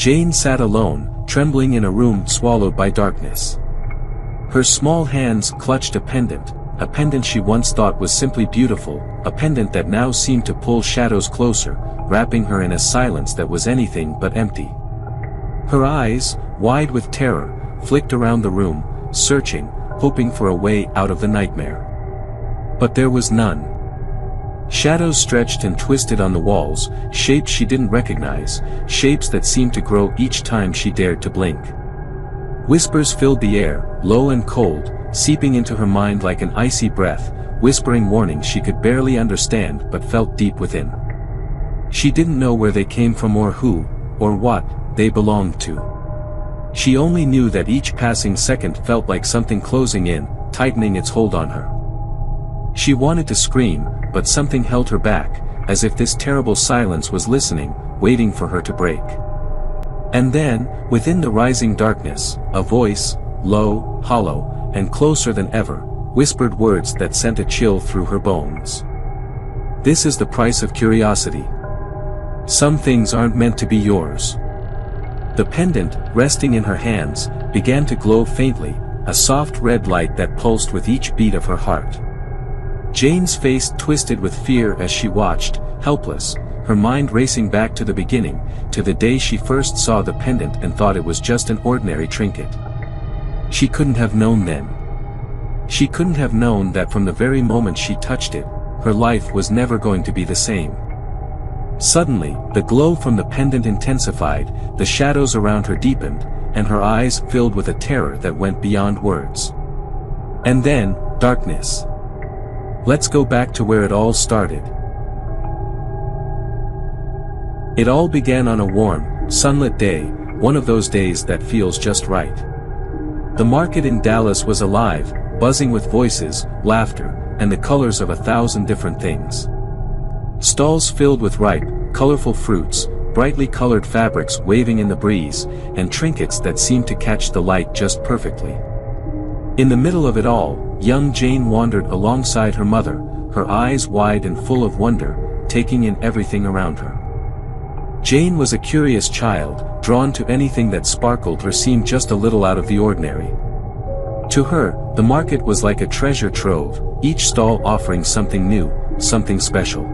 Jane sat alone, trembling in a room swallowed by darkness. Her small hands clutched a pendant she once thought was simply beautiful, a pendant that now seemed to pull shadows closer, wrapping her in a silence that was anything but empty. Her eyes, wide with terror, flicked around the room, searching, hoping for a way out of the nightmare. But there was none. Shadows stretched and twisted on the walls, shapes she didn't recognize, shapes that seemed to grow each time she dared to blink. Whispers filled the air, low and cold, seeping into her mind like an icy breath, whispering warnings she could barely understand but felt deep within. She didn't know where they came from or who, or what, they belonged to. She only knew that each passing second felt like something closing in, tightening its hold on her. She wanted to scream, but something held her back, as if this terrible silence was listening, waiting for her to break. And then, within the rising darkness, a voice, low, hollow, and closer than ever, whispered words that sent a chill through her bones. This is the price of curiosity. Some things aren't meant to be yours. The pendant, resting in her hands, began to glow faintly, a soft red light that pulsed with each beat of her heart. Jane's face twisted with fear as she watched, helpless, her mind racing back to the beginning, to the day she first saw the pendant and thought it was just an ordinary trinket. She couldn't have known then. She couldn't have known that from the very moment she touched it, her life was never going to be the same. Suddenly, the glow from the pendant intensified, the shadows around her deepened, and her eyes filled with a terror that went beyond words. And then, darkness. Let's go back to where it all started. It all began on a warm, sunlit day, one of those days that feels just right. The market in Dallas was alive, buzzing with voices, laughter, and the colors of 1,000 different things. Stalls filled with ripe, colorful fruits, brightly colored fabrics waving in the breeze, and trinkets that seemed to catch the light just perfectly. In the middle of it all, young Jane wandered alongside her mother, her eyes wide and full of wonder, taking in everything around her. Jane was a curious child, drawn to anything that sparkled or seemed just a little out of the ordinary. To her, the market was like a treasure trove, each stall offering something new, something special.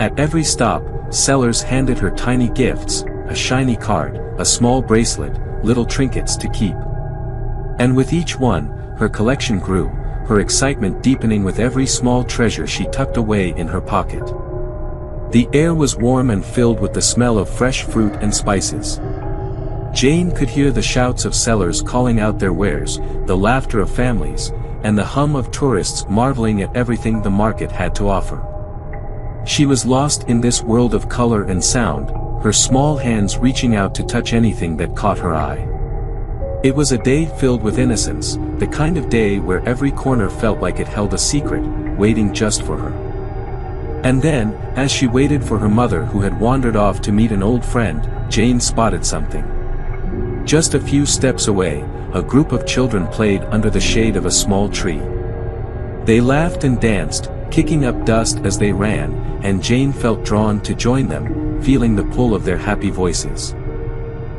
At every stop, sellers handed her tiny gifts, a shiny card, a small bracelet, little trinkets to keep. And with each one, her collection grew, her excitement deepening with every small treasure she tucked away in her pocket. The air was warm and filled with the smell of fresh fruit and spices. Jane could hear the shouts of sellers calling out their wares, the laughter of families, and the hum of tourists marveling at everything the market had to offer. She was lost in this world of color and sound, her small hands reaching out to touch anything that caught her eye. It was a day filled with innocence, the kind of day where every corner felt like it held a secret, waiting just for her. And then, as she waited for her mother who had wandered off to meet an old friend, Jane spotted something. Just a few steps away, a group of children played under the shade of a small tree. They laughed and danced, kicking up dust as they ran, and Jane felt drawn to join them, feeling the pull of their happy voices.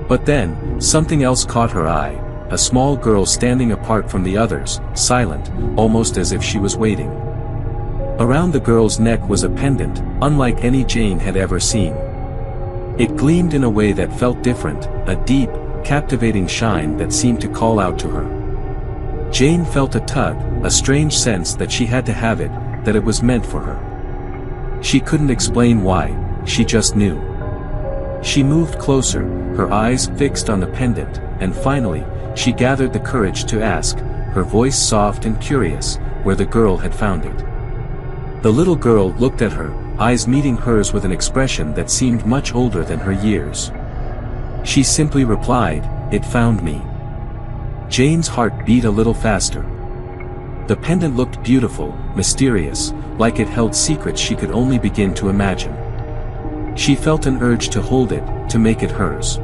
But then, something else caught her eye, a small girl standing apart from the others, silent, almost as if she was waiting. Around the girl's neck was a pendant, unlike any Jane had ever seen. It gleamed in a way that felt different, a deep, captivating shine that seemed to call out to her. Jane felt a tug, a strange sense that she had to have it, that it was meant for her. She couldn't explain why, she just knew. She moved closer, her eyes fixed on the pendant, and finally, she gathered the courage to ask, her voice soft and curious, where the girl had found it. The little girl looked at her, eyes meeting hers with an expression that seemed much older than her years. She simply replied, "It found me." Jane's heart beat a little faster. The pendant looked beautiful, mysterious, like it held secrets she could only begin to imagine. She felt an urge to hold it, to make it hers.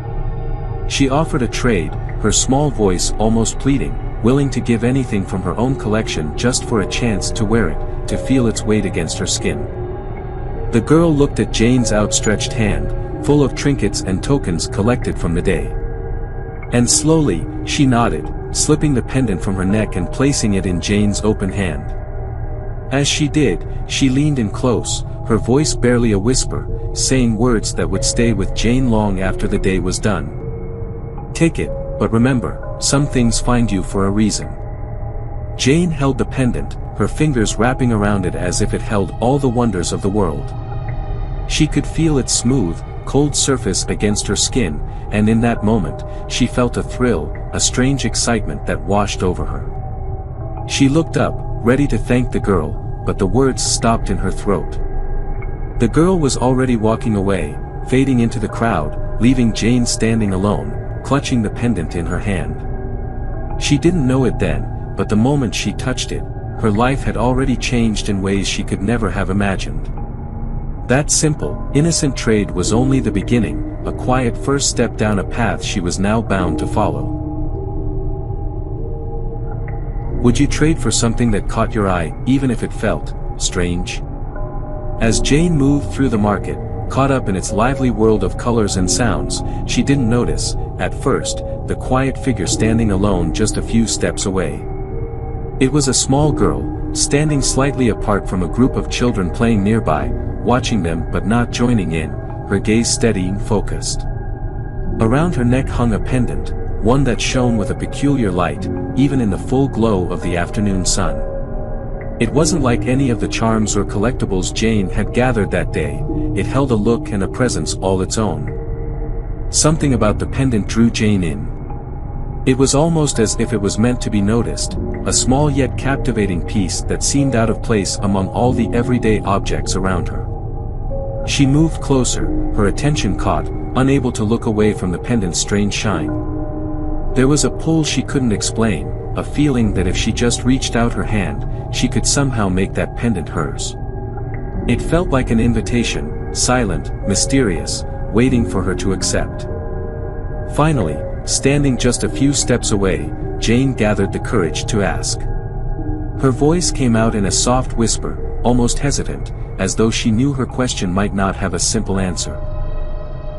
She offered a trade, her small voice almost pleading, willing to give anything from her own collection just for a chance to wear it, to feel its weight against her skin. The girl looked at Jane's outstretched hand, full of trinkets and tokens collected from the day. And slowly, she nodded, slipping the pendant from her neck and placing it in Jane's open hand. As she did, she leaned in close, her voice barely a whisper, saying words that would stay with Jane long after the day was done. "Take it, but remember, some things find you for a reason." Jane held the pendant, her fingers wrapping around it as if it held all the wonders of the world. She could feel its smooth, cold surface against her skin, and in that moment, she felt a thrill, a strange excitement that washed over her. She looked up, ready to thank the girl, but the words stopped in her throat. The girl was already walking away, fading into the crowd, leaving Jane standing alone, clutching the pendant in her hand. She didn't know it then, but the moment she touched it, her life had already changed in ways she could never have imagined. That simple, innocent trade was only the beginning, a quiet first step down a path she was now bound to follow. Would you trade for something that caught your eye, even if it felt strange? As Jane moved through the market, caught up in its lively world of colors and sounds, she didn't notice, at first, the quiet figure standing alone just a few steps away. It was a small girl, standing slightly apart from a group of children playing nearby, watching them but not joining in, her gaze steady and focused. Around her neck hung a pendant, one that shone with a peculiar light, even in the full glow of the afternoon sun. It wasn't like any of the charms or collectibles Jane had gathered that day, it held a look and a presence all its own. Something about the pendant drew Jane in. It was almost as if it was meant to be noticed, a small yet captivating piece that seemed out of place among all the everyday objects around her. She moved closer, her attention caught, unable to look away from the pendant's strange shine. There was a pull she couldn't explain, a feeling that if she just reached out her hand, she could somehow make that pendant hers. It felt like an invitation, silent, mysterious, waiting for her to accept. Finally, standing just a few steps away, Jane gathered the courage to ask. Her voice came out in a soft whisper, almost hesitant, as though she knew her question might not have a simple answer.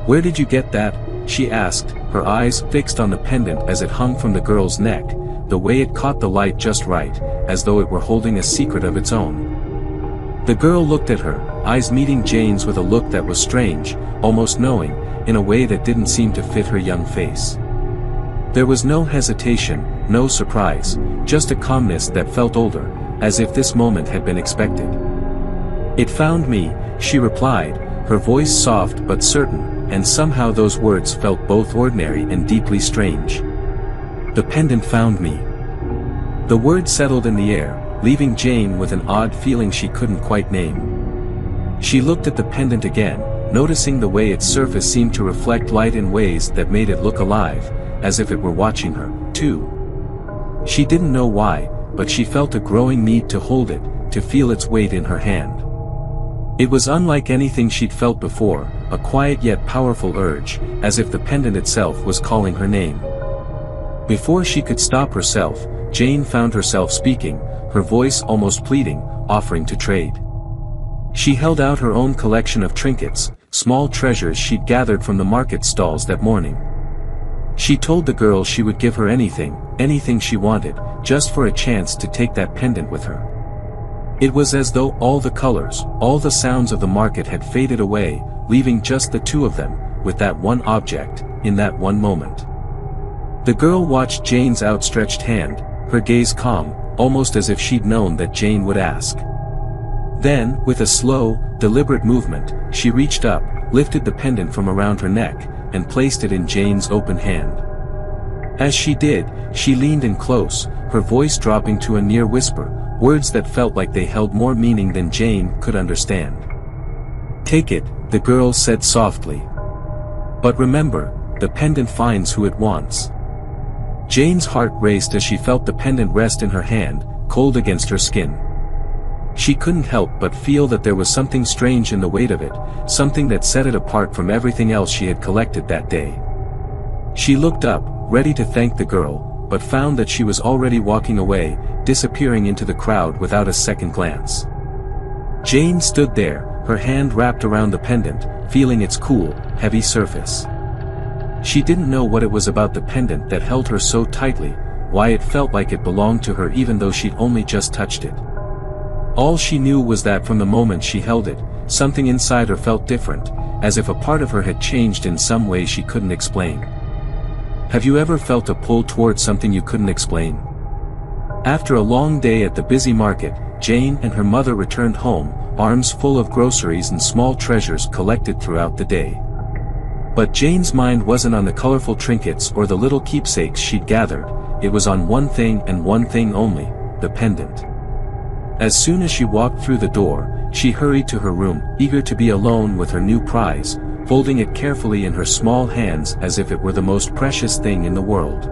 "Where did you get that?" she asked, her eyes fixed on the pendant as it hung from the girl's neck, the way it caught the light just right, as though it were holding a secret of its own. The girl looked at her, eyes meeting Jane's with a look that was strange, almost knowing, in a way that didn't seem to fit her young face. There was no hesitation, no surprise, just a calmness that felt older, as if this moment had been expected. "It found me," she replied, her voice soft but certain, and somehow those words felt both ordinary and deeply strange. "The pendant found me." The word settled in the air, leaving Jane with an odd feeling she couldn't quite name. She looked at the pendant again, noticing the way its surface seemed to reflect light in ways that made it look alive, as if it were watching her, too. She didn't know why, but she felt a growing need to hold it, to feel its weight in her hand. It was unlike anything she'd felt before, a quiet yet powerful urge, as if the pendant itself was calling her name. Before she could stop herself, Jane found herself speaking, her voice almost pleading, offering to trade. She held out her own collection of trinkets, small treasures she'd gathered from the market stalls that morning. She told the girl she would give her anything, anything she wanted, just for a chance to take that pendant with her. It was as though all the colors, all the sounds of the market had faded away, leaving just the two of them, with that one object, in that one moment. The girl watched Jane's outstretched hand, her gaze calm, almost as if she'd known that Jane would ask. Then, with a slow, deliberate movement, she reached up, lifted the pendant from around her neck, and placed it in Jane's open hand. As she did, she leaned in close, her voice dropping to a near whisper, words that felt like they held more meaning than Jane could understand. "Take it," the girl said softly. "But remember, the pendant finds who it wants." Jane's heart raced as she felt the pendant rest in her hand, cold against her skin. She couldn't help but feel that there was something strange in the weight of it, something that set it apart from everything else she had collected that day. She looked up, ready to thank the girl, but found that she was already walking away, disappearing into the crowd without a second glance. Jane stood there, her hand wrapped around the pendant, feeling its cool, heavy surface. She didn't know what it was about the pendant that held her so tightly, why it felt like it belonged to her even though she'd only just touched it. All she knew was that from the moment she held it, something inside her felt different, as if a part of her had changed in some way she couldn't explain. Have you ever felt a pull towards something you couldn't explain? After a long day at the busy market, Jane and her mother returned home, arms full of groceries and small treasures collected throughout the day. But Jane's mind wasn't on the colorful trinkets or the little keepsakes she'd gathered, it was on one thing and one thing only, the pendant. As soon as she walked through the door, she hurried to her room, eager to be alone with her new prize, holding it carefully in her small hands as if it were the most precious thing in the world.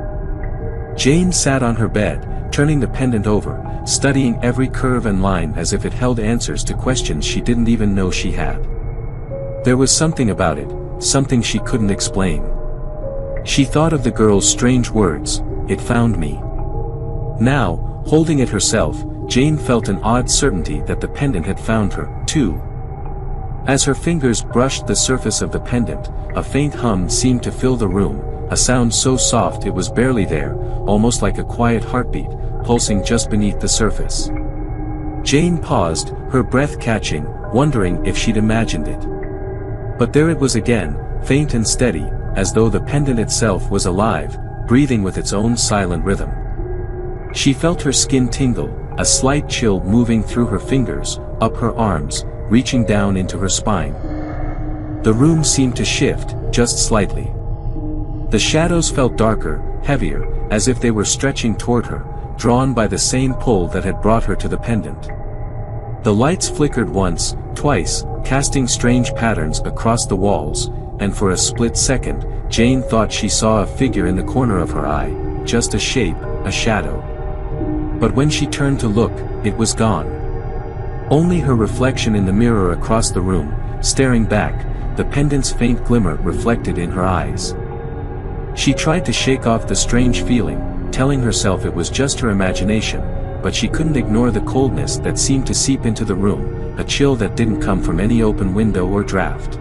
Jane sat on her bed, turning the pendant over, studying every curve and line as if it held answers to questions she didn't even know she had. There was something about it, something she couldn't explain. She thought of the girl's strange words, "It found me." Now, holding it herself, Jane felt an odd certainty that the pendant had found her, too. As her fingers brushed the surface of the pendant, a faint hum seemed to fill the room, a sound so soft it was barely there, almost like a quiet heartbeat, pulsing just beneath the surface. Jane paused, her breath catching, wondering if she'd imagined it. But there it was again, faint and steady, as though the pendant itself was alive, breathing with its own silent rhythm. She felt her skin tingle, a slight chill moving through her fingers, up her arms, reaching down into her spine. The room seemed to shift, just slightly. The shadows felt darker, heavier, as if they were stretching toward her, drawn by the same pull that had brought her to the pendant. The lights flickered once, twice, casting strange patterns across the walls, and for a split second, Jane thought she saw a figure in the corner of her eye, just a shape, a shadow. But when she turned to look, it was gone. Only her reflection in the mirror across the room, staring back, the pendant's faint glimmer reflected in her eyes. She tried to shake off the strange feeling, telling herself it was just her imagination, but she couldn't ignore the coldness that seemed to seep into the room, a chill that didn't come from any open window or draft.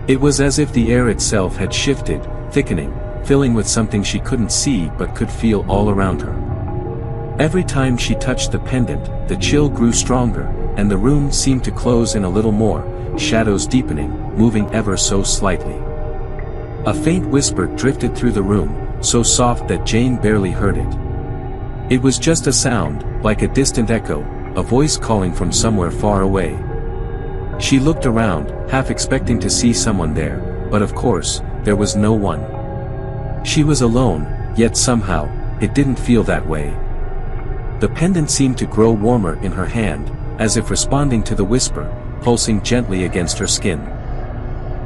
It was as if the air itself had shifted, thickening, filling with something she couldn't see but could feel all around her. Every time she touched the pendant, the chill grew stronger, and the room seemed to close in a little more, shadows deepening, moving ever so slightly. A faint whisper drifted through the room, so soft that Jane barely heard it. It was just a sound, like a distant echo, a voice calling from somewhere far away. She looked around, half expecting to see someone there, but of course, there was no one. She was alone, yet somehow, it didn't feel that way. The pendant seemed to grow warmer in her hand, as if responding to the whisper, pulsing gently against her skin.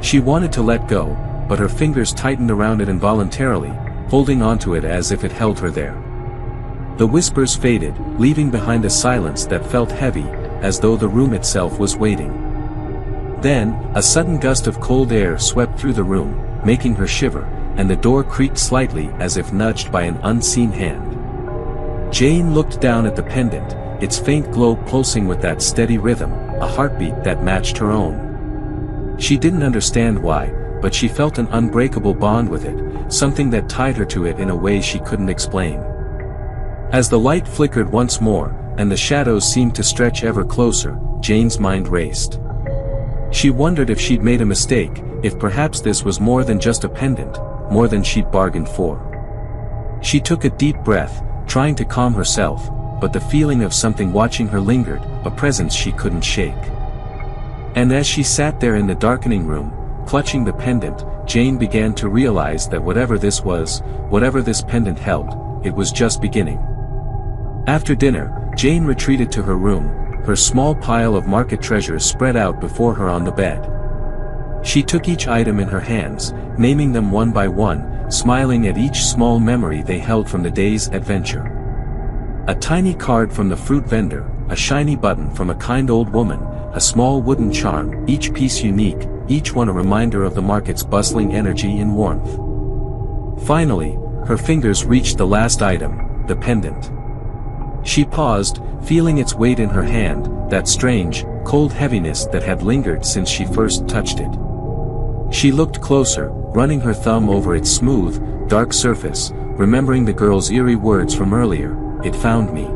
She wanted to let go, but her fingers tightened around it involuntarily, holding onto it as if it held her there. The whispers faded, leaving behind a silence that felt heavy, as though the room itself was waiting. Then, a sudden gust of cold air swept through the room, making her shiver, and the door creaked slightly as if nudged by an unseen hand. Jane looked down at the pendant, its faint glow pulsing with that steady rhythm, a heartbeat that matched her own. She didn't understand why, but she felt an unbreakable bond with it, something that tied her to it in a way she couldn't explain. As the light flickered once more, and the shadows seemed to stretch ever closer, Jane's mind raced. She wondered if she'd made a mistake, if perhaps this was more than just a pendant, more than she'd bargained for. She took a deep breath, trying to calm herself, but the feeling of something watching her lingered, a presence she couldn't shake. And as she sat there in the darkening room, clutching the pendant, Jane began to realize that whatever this was, whatever this pendant held, it was just beginning. After dinner, Jane retreated to her room, her small pile of market treasures spread out before her on the bed. She took each item in her hands, naming them one by one, smiling at each small memory they held from the day's adventure. A tiny card from the fruit vendor, a shiny button from a kind old woman, a small wooden charm, each piece unique, each one a reminder of the market's bustling energy and warmth. Finally, her fingers reached the last item, the pendant. She paused, feeling its weight in her hand, that strange, cold heaviness that had lingered since she first touched it. She looked closer, running her thumb over its smooth, dark surface, remembering the girl's eerie words from earlier, "It found me."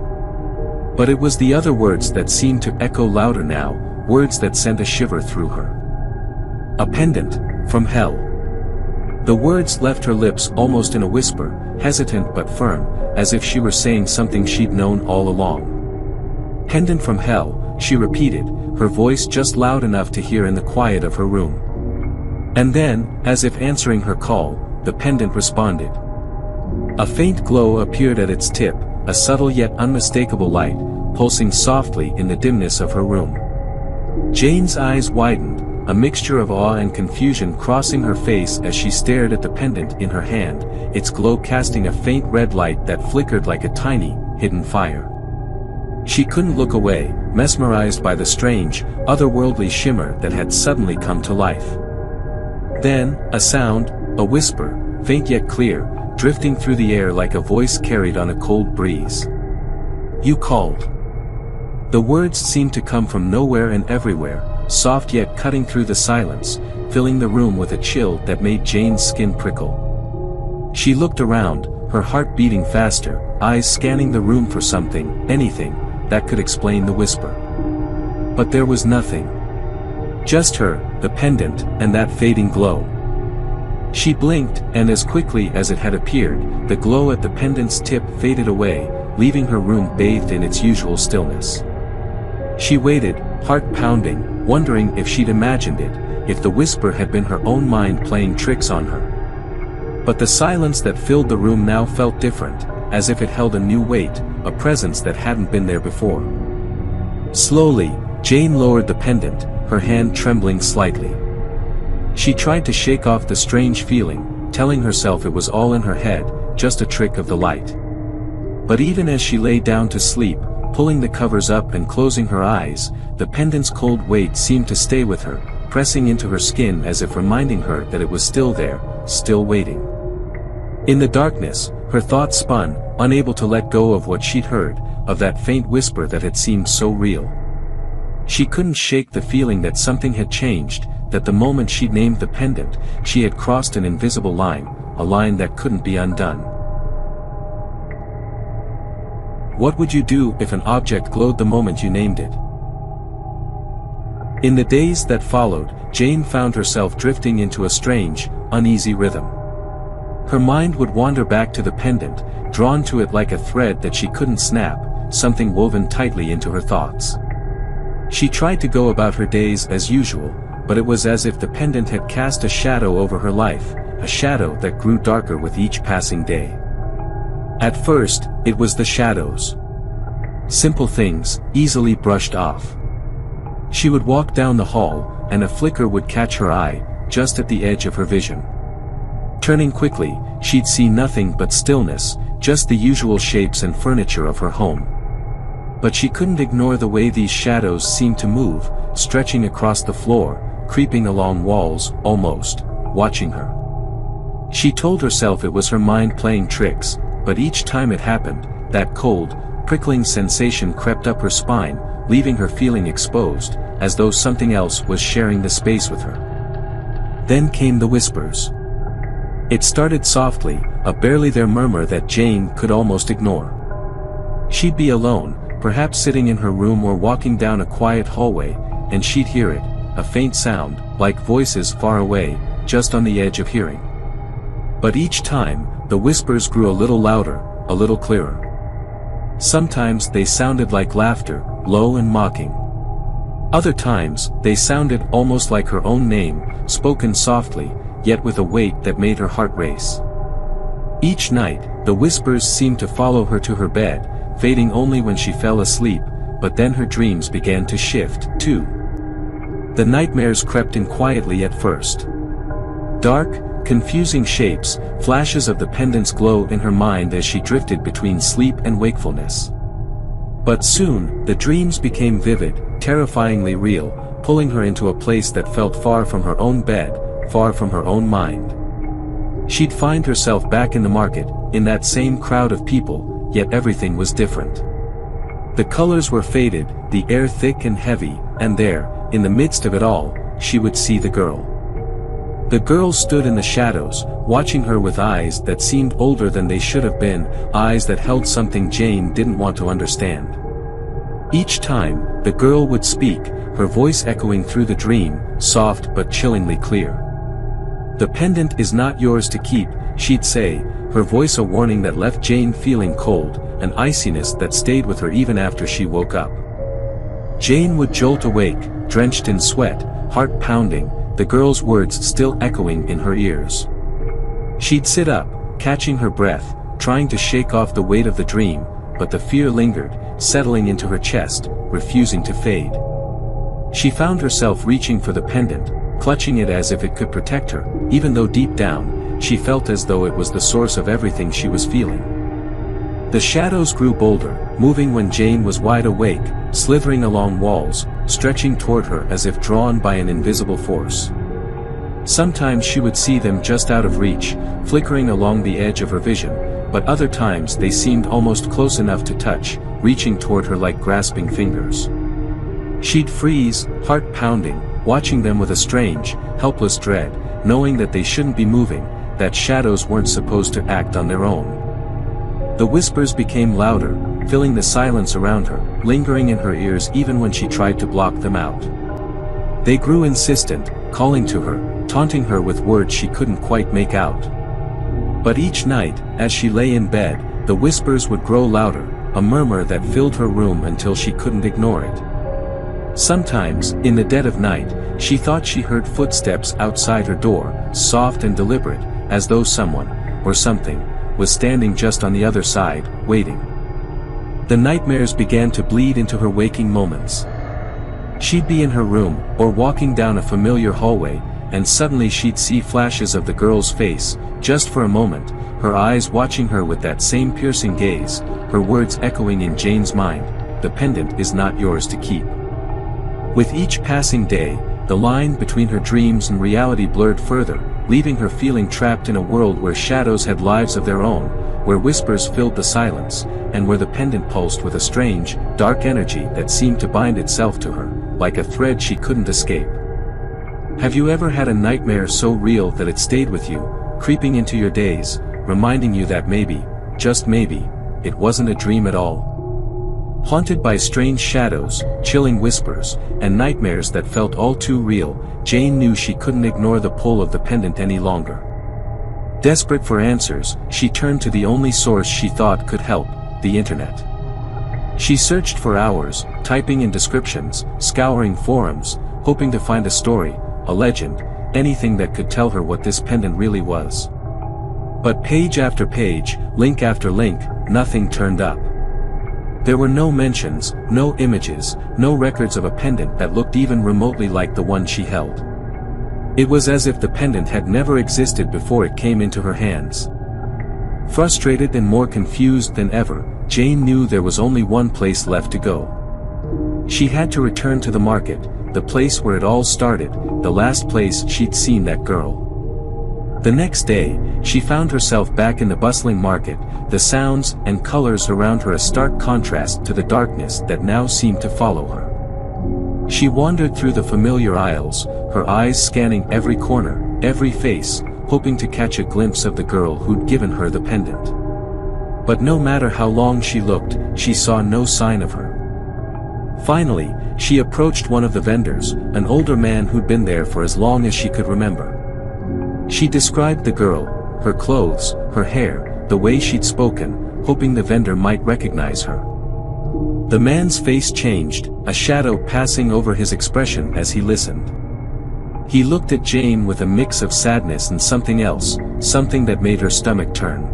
But it was the other words that seemed to echo louder now, words that sent a shiver through her. "A pendant, from hell." The words left her lips almost in a whisper, hesitant but firm, as if she were saying something she'd known all along. "Pendant from hell," she repeated, her voice just loud enough to hear in the quiet of her room. And then, as if answering her call, the pendant responded. A faint glow appeared at its tip, a subtle yet unmistakable light, pulsing softly in the dimness of her room. Jane's eyes widened, a mixture of awe and confusion crossing her face as she stared at the pendant in her hand, its glow casting a faint red light that flickered like a tiny, hidden fire. She couldn't look away, mesmerized by the strange, otherworldly shimmer that had suddenly come to life. Then, a sound, a whisper, faint yet clear, drifting through the air like a voice carried on a cold breeze. "You called." The words seemed to come from nowhere and everywhere, soft yet cutting through the silence, filling the room with a chill that made Jane's skin prickle. She looked around, her heart beating faster, eyes scanning the room for something, anything, that could explain the whisper. But there was nothing. Just her, the pendant, and that fading glow. She blinked, and as quickly as it had appeared, the glow at the pendant's tip faded away, leaving her room bathed in its usual stillness. She waited, heart pounding, wondering if she'd imagined it, if the whisper had been her own mind playing tricks on her. But the silence that filled the room now felt different, as if it held a new weight, a presence that hadn't been there before. Slowly, Jane lowered the pendant, her hand trembling slightly. She tried to shake off the strange feeling, telling herself it was all in her head, just a trick of the light. But even as she lay down to sleep, pulling the covers up and closing her eyes, the pendant's cold weight seemed to stay with her, pressing into her skin as if reminding her that it was still there, still waiting. In the darkness, her thoughts spun, unable to let go of what she'd heard, of that faint whisper that had seemed so real. She couldn't shake the feeling that something had changed, that the moment she'd named the pendant, she had crossed an invisible line, a line that couldn't be undone. What would you do if an object glowed the moment you named it? In the days that followed, Jane found herself drifting into a strange, uneasy rhythm. Her mind would wander back to the pendant, drawn to it like a thread that she couldn't snap, something woven tightly into her thoughts. She tried to go about her days as usual, but it was as if the pendant had cast a shadow over her life, a shadow that grew darker with each passing day. At first, it was the shadows. Simple things, easily brushed off. She would walk down the hall, and a flicker would catch her eye, just at the edge of her vision. Turning quickly, she'd see nothing but stillness, just the usual shapes and furniture of her home. But she couldn't ignore the way these shadows seemed to move, stretching across the floor, creeping along walls, almost, watching her. She told herself it was her mind playing tricks, but each time it happened, that cold, prickling sensation crept up her spine, leaving her feeling exposed, as though something else was sharing the space with her. Then came the whispers. It started softly, a barely there murmur that Jane could almost ignore. She'd be alone, perhaps sitting in her room or walking down a quiet hallway, and she'd hear it, a faint sound, like voices far away, just on the edge of hearing. But each time, the whispers grew a little louder, a little clearer. Sometimes they sounded like laughter, low and mocking. Other times, they sounded almost like her own name, spoken softly, yet with a weight that made her heart race. Each night, the whispers seemed to follow her to her bed, fading only when she fell asleep, but then her dreams began to shift, too. The nightmares crept in quietly at first. Dark, confusing shapes, flashes of the pendant's glow in her mind as she drifted between sleep and wakefulness. But soon, the dreams became vivid, terrifyingly real, pulling her into a place that felt far from her own bed, far from her own mind. She'd find herself back in the market, in that same crowd of people, yet everything was different. The colors were faded, the air thick and heavy, and there, in the midst of it all, she would see the girl. The girls stood in the shadows, watching her with eyes that seemed older than they should have been, eyes that held something Jane didn't want to understand. Each time, the girl would speak, her voice echoing through the dream, soft but chillingly clear. "The pendant is not yours to keep," she'd say, her voice a warning that left Jane feeling cold, an iciness that stayed with her even after she woke up. Jane would jolt awake, drenched in sweat, heart pounding, the girl's words still echoing in her ears. She'd sit up, catching her breath, trying to shake off the weight of the dream, but the fear lingered, settling into her chest, refusing to fade. She found herself reaching for the pendant, clutching it as if it could protect her, even though deep down, she felt as though it was the source of everything she was feeling. The shadows grew bolder, moving when Jane was wide awake, slithering along walls, stretching toward her as if drawn by an invisible force. Sometimes she would see them just out of reach, flickering along the edge of her vision, but other times they seemed almost close enough to touch, reaching toward her like grasping fingers. She'd freeze, heart pounding, watching them with a strange, helpless dread, knowing that they shouldn't be moving, that shadows weren't supposed to act on their own. The whispers became louder, filling the silence around her, lingering in her ears even when she tried to block them out. They grew insistent, calling to her, taunting her with words she couldn't quite make out. But each night, as she lay in bed, the whispers would grow louder, a murmur that filled her room until she couldn't ignore it. Sometimes, in the dead of night, she thought she heard footsteps outside her door, soft and deliberate, as though someone, or something, was standing just on the other side, waiting. The nightmares began to bleed into her waking moments. She'd be in her room, or walking down a familiar hallway, and suddenly she'd see flashes of the girl's face, just for a moment, her eyes watching her with that same piercing gaze, her words echoing in Jane's mind, "The pendant is not yours to keep." With each passing day, the line between her dreams and reality blurred further, leaving her feeling trapped in a world where shadows had lives of their own, where whispers filled the silence, and where the pendant pulsed with a strange, dark energy that seemed to bind itself to her, like a thread she couldn't escape. Have you ever had a nightmare so real that it stayed with you, creeping into your days, reminding you that maybe, just maybe, it wasn't a dream at all? Haunted by strange shadows, chilling whispers, and nightmares that felt all too real, Jane knew she couldn't ignore the pull of the pendant any longer. Desperate for answers, she turned to the only source she thought could help, the internet. She searched for hours, typing in descriptions, scouring forums, hoping to find a story, a legend, anything that could tell her what this pendant really was. But page after page, link after link, nothing turned up. There were no mentions, no images, no records of a pendant that looked even remotely like the one she held. It was as if the pendant had never existed before it came into her hands. Frustrated and more confused than ever, Jane knew there was only one place left to go. She had to return to the market, the place where it all started, the last place she'd seen that girl. The next day, she found herself back in the bustling market, the sounds and colors around her a stark contrast to the darkness that now seemed to follow her. She wandered through the familiar aisles, her eyes scanning every corner, every face, hoping to catch a glimpse of the girl who'd given her the pendant. But no matter how long she looked, she saw no sign of her. Finally, she approached one of the vendors, an older man who'd been there for as long as she could remember. She described the girl, her clothes, her hair, the way she'd spoken, hoping the vendor might recognize her. The man's face changed, a shadow passing over his expression as he listened. He looked at Jane with a mix of sadness and something else, something that made her stomach turn.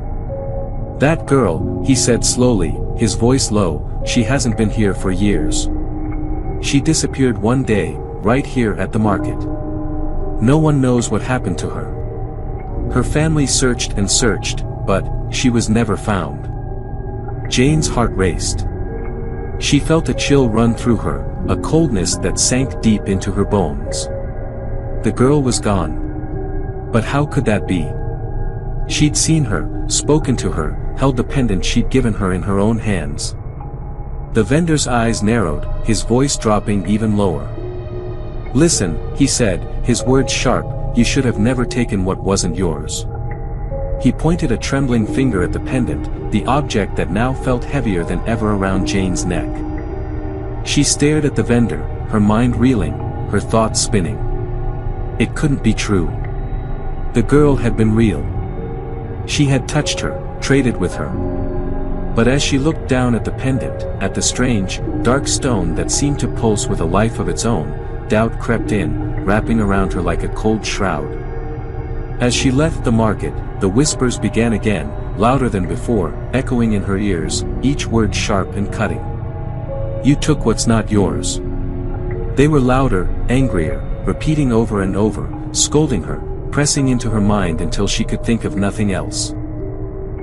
"That girl," he said slowly, his voice low, "she hasn't been here for years. She disappeared one day, right here at the market. No one knows what happened to her. Her family searched and searched, but she was never found." Jane's heart raced. She felt a chill run through her, a coldness that sank deep into her bones. The girl was gone. But how could that be? She'd seen her, spoken to her, held the pendant she'd given her in her own hands. The vendor's eyes narrowed, his voice dropping even lower. "Listen," he said, his words sharp, you should have never taken what wasn't yours." He pointed a trembling finger at the pendant, the object that now felt heavier than ever around Jane's neck. She stared at the vendor, her mind reeling, her thoughts spinning. It couldn't be true. The girl had been real. She had touched her, traded with her. But as she looked down at the pendant, at the strange, dark stone that seemed to pulse with a life of its own, doubt crept in, wrapping around her like a cold shroud. As she left the market, the whispers began again, louder than before, echoing in her ears, each word sharp and cutting. "You took what's not yours." They were louder, angrier, repeating over and over, scolding her, pressing into her mind until she could think of nothing else.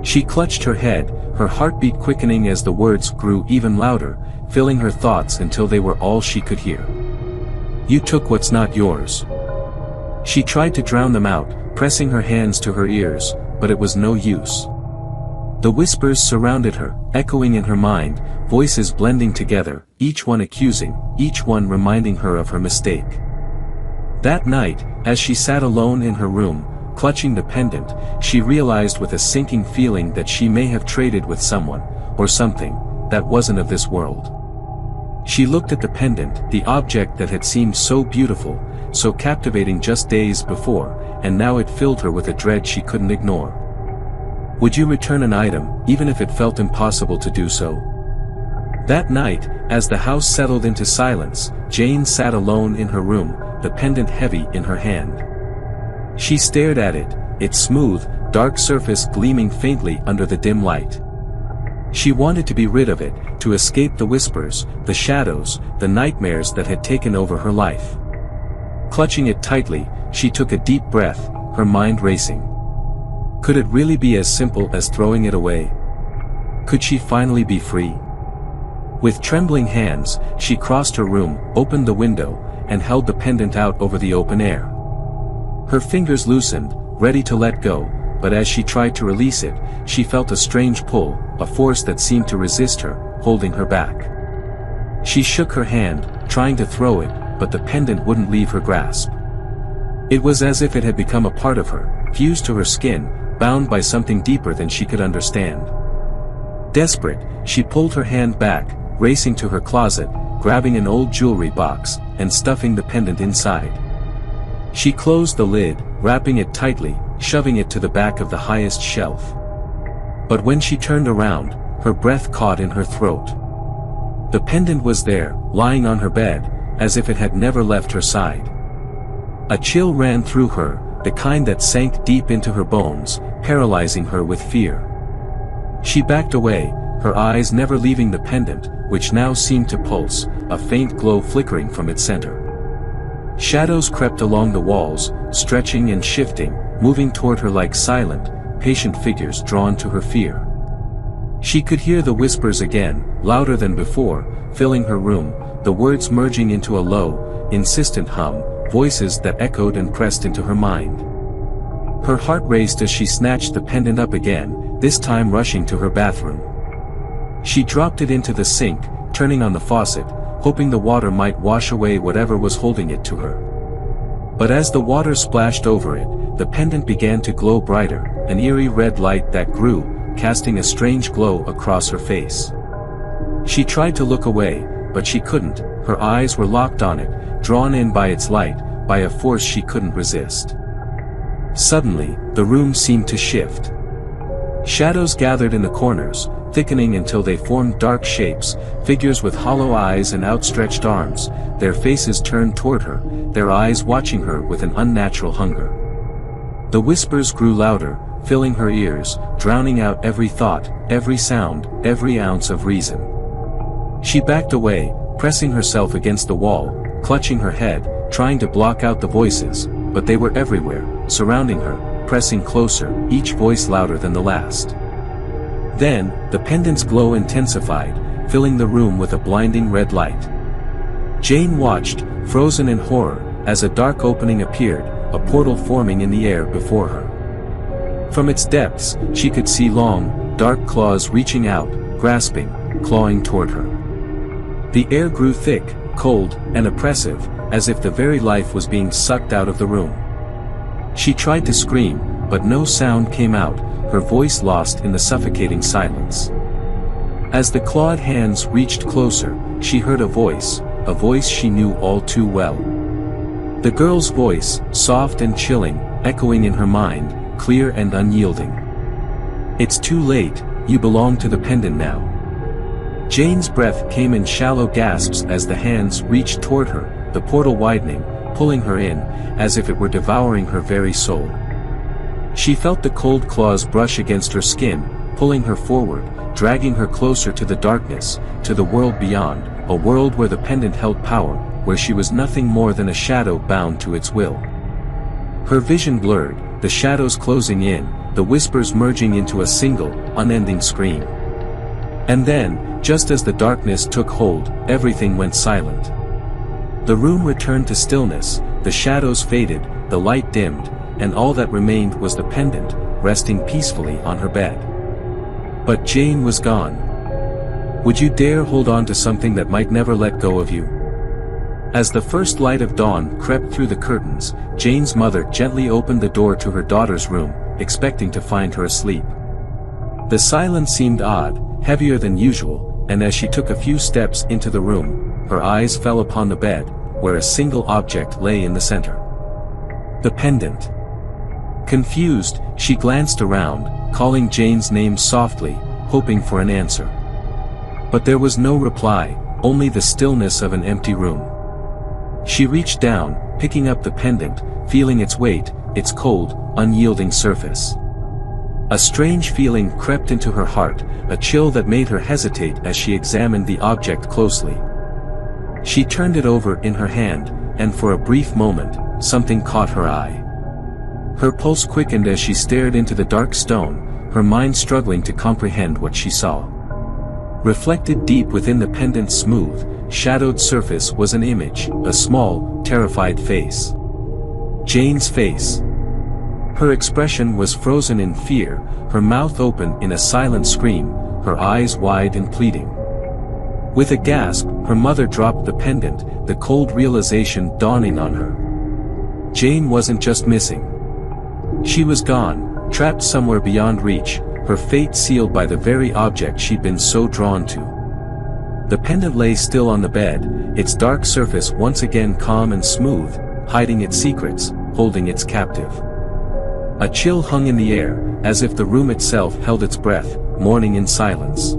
She clutched her head, her heartbeat quickening as the words grew even louder, filling her thoughts until they were all she could hear. "You took what's not yours." She tried to drown them out, pressing her hands to her ears, but it was no use. The whispers surrounded her, echoing in her mind, voices blending together, each one accusing, each one reminding her of her mistake. That night, as she sat alone in her room, clutching the pendant, she realized with a sinking feeling that she may have traded with someone, or something, that wasn't of this world. She looked at the pendant, the object that had seemed so beautiful, so captivating just days before, and now it filled her with a dread she couldn't ignore. Would you return an item, even if it felt impossible to do so? That night, as the house settled into silence, Jane sat alone in her room, the pendant heavy in her hand. She stared at it, its smooth, dark surface gleaming faintly under the dim light. She wanted to be rid of it, to escape the whispers, the shadows, the nightmares that had taken over her life. Clutching it tightly, she took a deep breath, her mind racing. Could it really be as simple as throwing it away? Could she finally be free? With trembling hands, she crossed her room, opened the window, and held the pendant out over the open air. Her fingers loosened, ready to let go, but as she tried to release it, she felt a strange pull, a force that seemed to resist her, holding her back. She shook her hand, trying to throw it, but the pendant wouldn't leave her grasp. It was as if it had become a part of her, fused to her skin, bound by something deeper than she could understand. Desperate, she pulled her hand back, racing to her closet, grabbing an old jewelry box, and stuffing the pendant inside. She closed the lid, wrapping it tightly, shoving it to the back of the highest shelf. But when she turned around, her breath caught in her throat. The pendant was there, lying on her bed, as if it had never left her side. A chill ran through her, the kind that sank deep into her bones, paralyzing her with fear. She backed away, her eyes never leaving the pendant, which now seemed to pulse, a faint glow flickering from its center. Shadows crept along the walls, stretching and shifting, moving toward her like silent, patient figures drawn to her fear. She could hear the whispers again, louder than before, filling her room, the words merging into a low, insistent hum, voices that echoed and pressed into her mind. Her heart raced as she snatched the pendant up again, this time rushing to her bathroom. She dropped it into the sink, turning on the faucet, hoping the water might wash away whatever was holding it to her. But as the water splashed over it, the pendant began to glow brighter, an eerie red light that grew, casting a strange glow across her face. She tried to look away, but she couldn't, her eyes were locked on it, drawn in by its light, by a force she couldn't resist. Suddenly, the room seemed to shift. Shadows gathered in the corners, thickening until they formed dark shapes, figures with hollow eyes and outstretched arms, their faces turned toward her, their eyes watching her with an unnatural hunger. The whispers grew louder, filling her ears, drowning out every thought, every sound, every ounce of reason. She backed away, pressing herself against the wall, clutching her head, trying to block out the voices, but they were everywhere, surrounding her, pressing closer, each voice louder than the last. Then, the pendant's glow intensified, filling the room with a blinding red light. Jane watched, frozen in horror, as a dark opening appeared, a portal forming in the air before her. From its depths, she could see long, dark claws reaching out, grasping, clawing toward her. The air grew thick, cold, and oppressive, as if the very life was being sucked out of the room. She tried to scream, but no sound came out, her voice lost in the suffocating silence. As the clawed hands reached closer, she heard a voice she knew all too well. The girl's voice, soft and chilling, echoing in her mind, clear and unyielding. "It's too late, you belong to the pendant now." Jane's breath came in shallow gasps as the hands reached toward her, the portal widening, pulling her in, as if it were devouring her very soul. She felt the cold claws brush against her skin, pulling her forward, dragging her closer to the darkness, to the world beyond, a world where the pendant held power, where she was nothing more than a shadow bound to its will. Her vision blurred, the shadows closing in, the whispers merging into a single, unending scream. And then, just as the darkness took hold, everything went silent. The room returned to stillness, the shadows faded, the light dimmed, and all that remained was the pendant, resting peacefully on her bed. But Jane was gone. Would you dare hold on to something that might never let go of you? As the first light of dawn crept through the curtains, Jane's mother gently opened the door to her daughter's room, expecting to find her asleep. The silence seemed odd, heavier than usual, and as she took a few steps into the room, her eyes fell upon the bed, where a single object lay in the center. The pendant. Confused, she glanced around, calling Jane's name softly, hoping for an answer. But there was no reply, only the stillness of an empty room. She reached down, picking up the pendant, feeling its weight, its cold, unyielding surface. A strange feeling crept into her heart, a chill that made her hesitate as she examined the object closely. She turned it over in her hand, and for a brief moment, something caught her eye. Her pulse quickened as she stared into the dark stone, her mind struggling to comprehend what she saw. Reflected deep within the pendant's smooth, shadowed surface was an image, a small, terrified face. Jane's face. Her expression was frozen in fear, her mouth open in a silent scream, her eyes wide and pleading. With a gasp, her mother dropped the pendant, the cold realization dawning on her. Jane wasn't just missing. She was gone, trapped somewhere beyond reach, her fate sealed by the very object she'd been so drawn to. The pendant lay still on the bed, its dark surface once again calm and smooth, hiding its secrets, holding its captive. A chill hung in the air, as if the room itself held its breath, mourning in silence.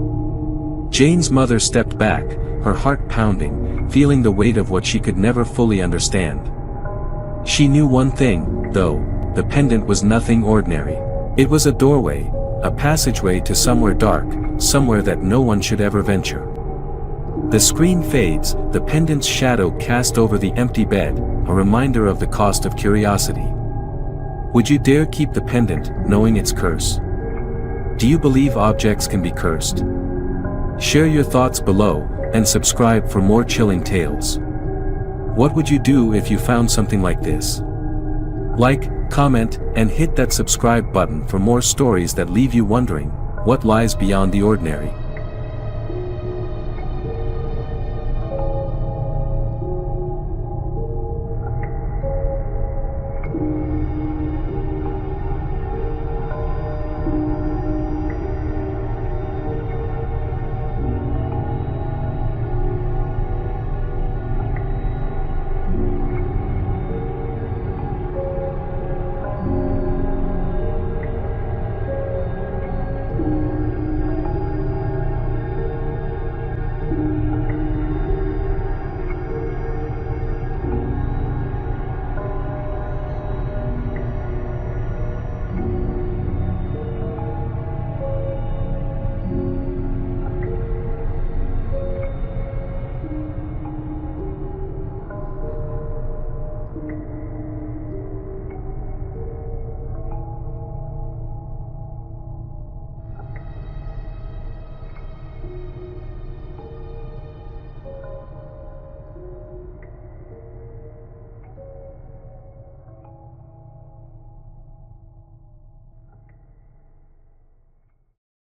Jane's mother stepped back, her heart pounding, feeling the weight of what she could never fully understand. She knew one thing, though, the pendant was nothing ordinary. It was a doorway, a passageway to somewhere dark, somewhere that no one should ever venture. The screen fades, the pendant's shadow cast over the empty bed, a reminder of the cost of curiosity. Would you dare keep the pendant, knowing its curse? Do you believe objects can be cursed? Share your thoughts below, and subscribe for more chilling tales. What would you do if you found something like this? Like, comment, and hit that subscribe button for more stories that leave you wondering, what lies beyond the ordinary.